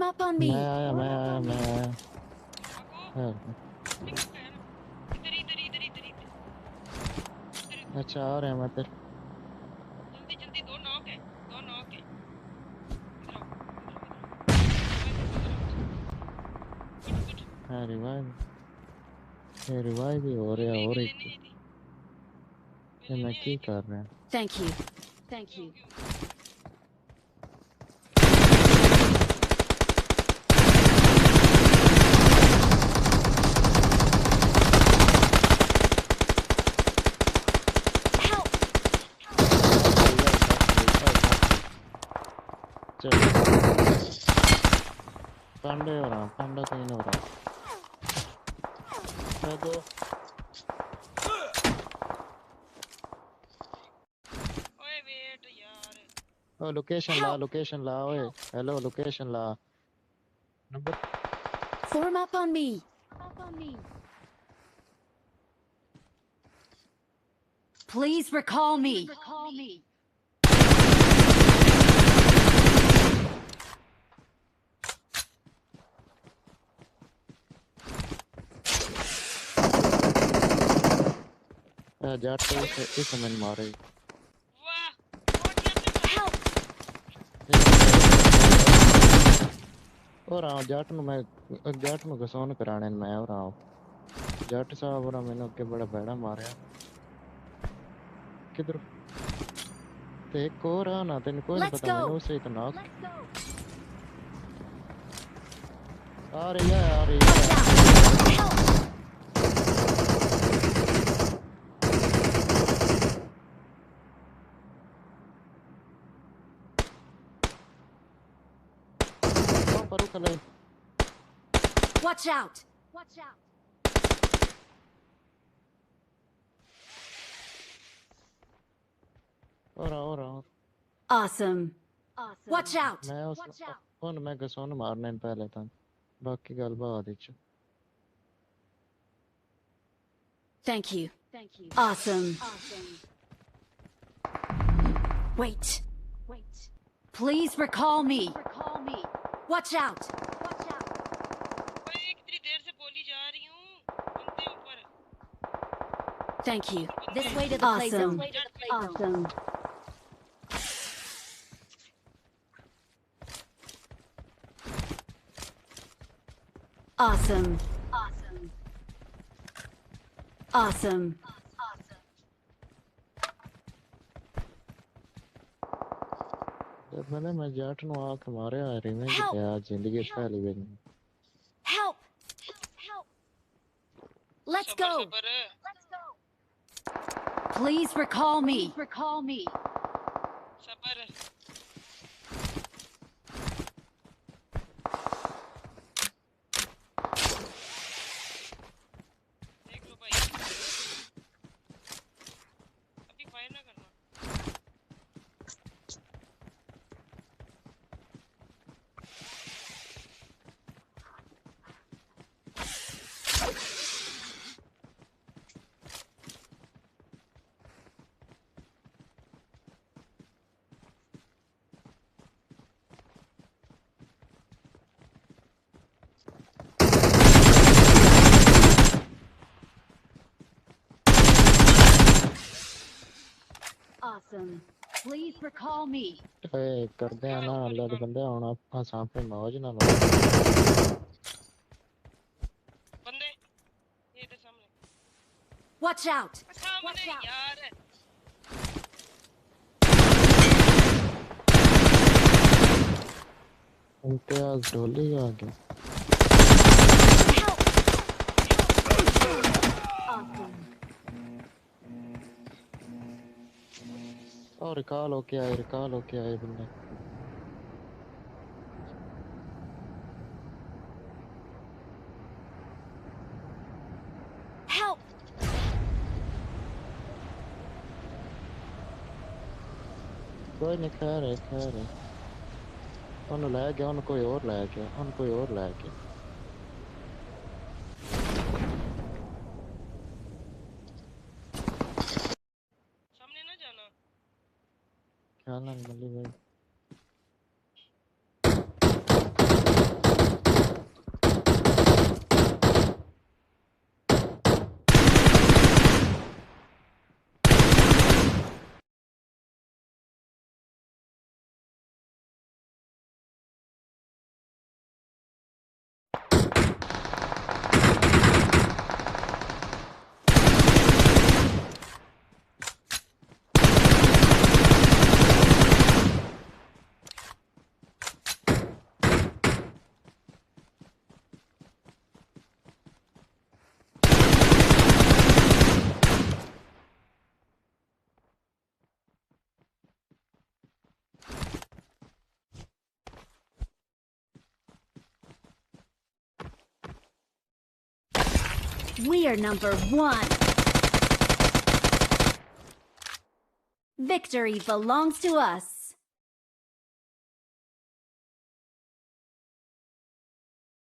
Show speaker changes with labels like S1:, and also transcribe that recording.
S1: up on me.
S2: मैं आया अच्छा आ रहे हैं मैं तेरे
S3: जल्दी दो नॉक है
S2: हाँ रिवाइव भी हो रहा है और एक मैं क्या कर रहा हूँ
S1: Thank you.
S2: पांडे हो रहा पांडा तीन हो रहा दो
S3: ओए वेट यार
S2: ओ लोकेशन ला ओए हेलो लोकेशन ला number
S1: Form up on me. Please recall me.
S2: जाते इस मैंने मारे
S3: वाह
S2: और आओ जाट नु मैं जाट नु गसोन कराने मैं और आओ जाट साहब और मैंने के बड़ा बैड़ा मारया किधर ते एक और आना तेन कोई नहीं पता मैंने उसे तो नॉक आ रही है
S1: Watch out.
S2: और
S1: Awesome. Watch out.
S2: मैं उस मैं गसोन मारने पहले था बाकी गल बात ही
S1: Thank you. Awesome. Wait. Please recall me. Watch out.
S3: ओए कितनी देर से बोली जा रही हूँ बंदे ऊपर
S1: Thank you. This way to the play zone. Awesome.
S2: मैंने मैं जाट नु आके मारे आ रही मैं यार जिंदगी पहली बार
S1: Help. Let's go. Please recall me.
S3: सबर देख लो भाई अभी फायर ना करना
S1: Awesome. Please recall me.
S2: ए करदे हैं ना अल्लाह दे बंदे हुन आप सामने मौज ना लो
S3: बंदे ये इधर सामने
S1: Watch out.
S3: सामने यार
S2: इम्तियाज ढोली आ गया और रिकॉल होके आए बंदे
S1: Help.
S2: कोई नहीं खैर है उन्हें ले गया उन्हें कोई और ले गया
S3: सामने ना जाना
S2: ख्याल ना मल्ली भाई
S1: We are number 1. Victory belongs to us.